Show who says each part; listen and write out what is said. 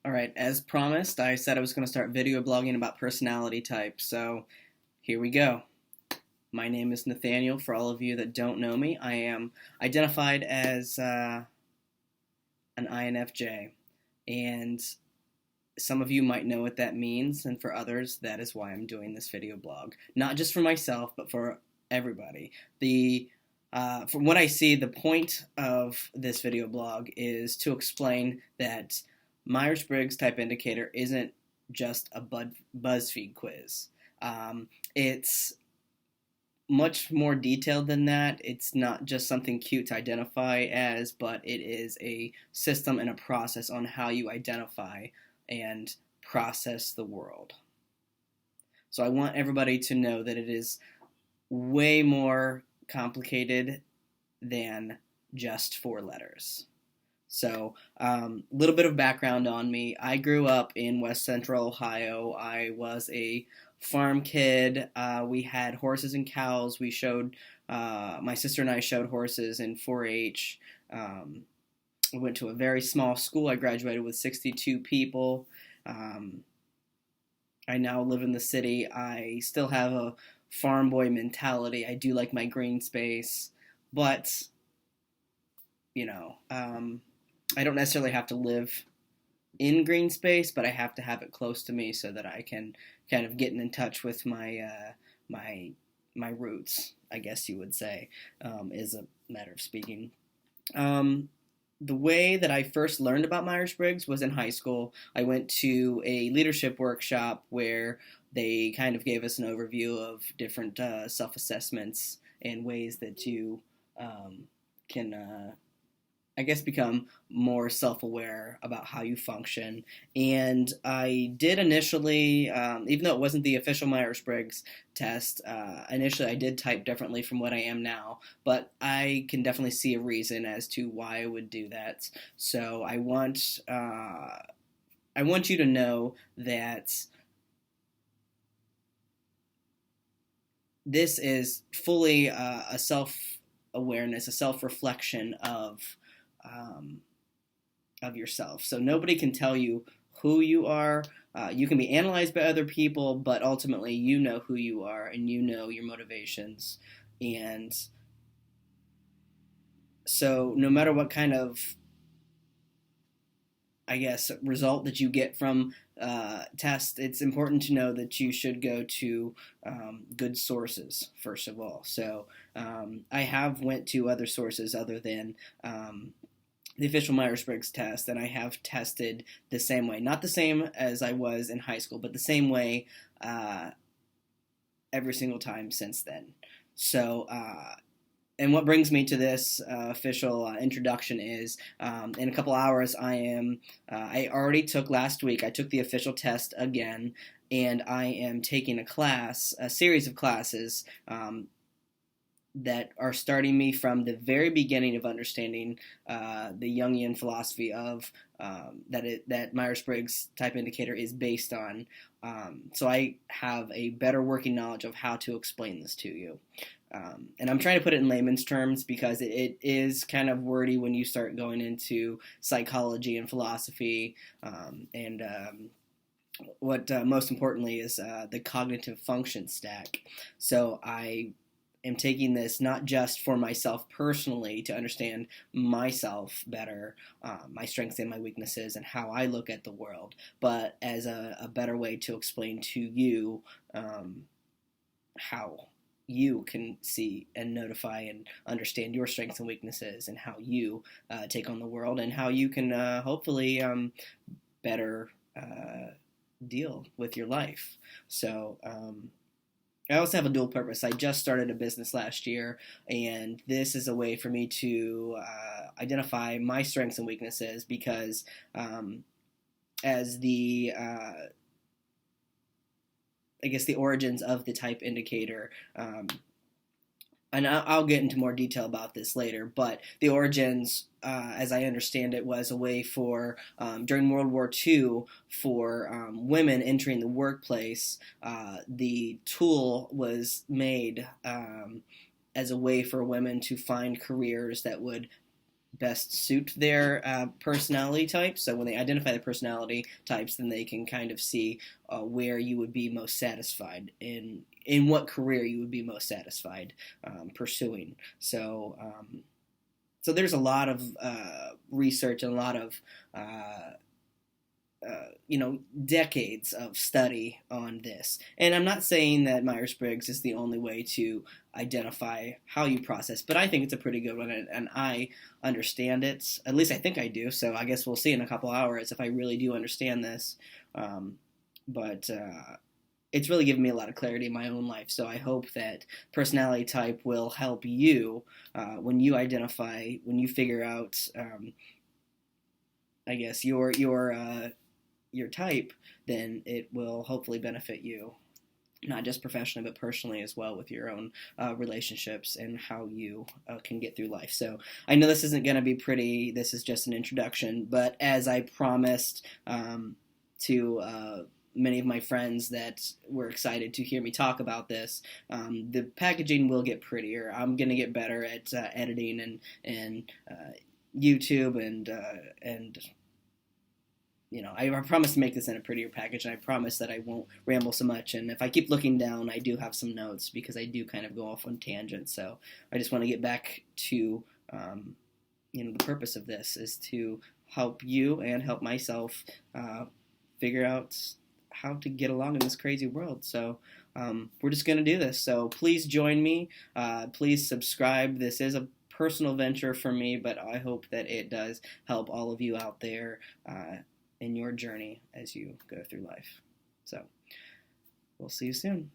Speaker 1: All right, as promised, I said I was going to start video blogging about personality types, so here we go. My name is Nathaniel. For all of you that don't know me, I am identified as an INFJ, and some of you might know what that means, and for others, that is why I'm doing this video blog. Not just for myself, but for everybody. From what I see, the point of this video blog is to explain that Myers-Briggs type indicator isn't just a BuzzFeed quiz. It's much more detailed than that. It's not just something cute to identify as, but it is a system and a process on how you identify and process the world. So I want everybody to know that it is way more complicated than just 4 letters. So, a little bit of background on me. I grew up in West Central Ohio. I was a farm kid. We had horses and cows. My sister and I showed horses in 4-H. We went to a very small school. I graduated with 62 people. I now live in the city. I still have a farm boy mentality. I do like my green space, but, you know, I don't necessarily have to live in green space, but I have to have it close to me so that I can kind of get in touch with my roots, I guess you would say, is a matter of speaking. The way that I first learned about Myers-Briggs was in high school. I went to a leadership workshop where they kind of gave us an overview of different self-assessments and ways that you can I guess, become more self-aware about how you function. And I did initially, even though it wasn't the official Myers-Briggs test, initially I did type differently from what I am now, but I can definitely see a reason as to why I would do that. So I want you to know that this is fully a self-awareness, a self-reflection of yourself. So nobody can tell you who you are. You can be analyzed by other people, but ultimately you know who you are and you know your motivations. And so no matter what kind of, I guess, result that you get from test, it's important to know that you should go to good sources, first of all. So I have went to other sources other than the official Myers-Briggs test, and I have tested the same way. Not the same as I was in high school, but the same way every single time since then. So, and what brings me to this official introduction is in a couple hours I already took last week, I took the official test again, and I am taking a series of classes that are starting me from the very beginning of understanding the Jungian philosophy of that Myers-Briggs type indicator is based on. So I have a better working knowledge of how to explain this to you. And I'm trying to put it in layman's terms because it is kind of wordy when you start going into psychology and philosophy and what most importantly is the cognitive function stack. So I am taking this not just for myself personally to understand myself better, my strengths and my weaknesses, and how I look at the world, but as a better way to explain to you how you can see and notify and understand your strengths and weaknesses and how you take on the world and how you can hopefully better deal with your life. So I also have a dual purpose. I just started a business last year, and this is a way for me to identify my strengths and weaknesses because as the I guess the origins of the type indicator, and I'll get into more detail about this later, but the origins, as I understand it, was a way for, during World War II, for women entering the workplace, the tool was made as a way for women to find careers that would best suit their personality type. So when they identify the personality types, then they can kind of see where you would be most satisfied in what career you would be most satisfied pursuing. So there's a lot of research and a lot of decades of study on this. And I'm not saying that Myers-Briggs is the only way to identify how you process, but I think it's a pretty good one, and I understand it. At least I think I do. So I guess we'll see in a couple hours if I really do understand this. But it's really given me a lot of clarity in my own life. So I hope that personality type will help you when you identify, when you figure out, I guess your type, then it will hopefully benefit you, not just professionally, but personally as well with your own relationships and how you can get through life. So I know this isn't going to be pretty. This is just an introduction. But as I promised to many of my friends that were excited to hear me talk about this, the packaging will get prettier. I'm going to get better at editing and YouTube and I promise to make this in a prettier package, and I promise that I won't ramble so much. And if I keep looking down, I do have some notes because I do kind of go off on tangents. So I just want to get back to, the purpose of this is to help you and help myself figure out how to get along in this crazy world. So we're just going to do this. So please join me. Please subscribe. This is a personal venture for me, but I hope that it does help all of you out there in your journey as you go through life. So we'll see you soon.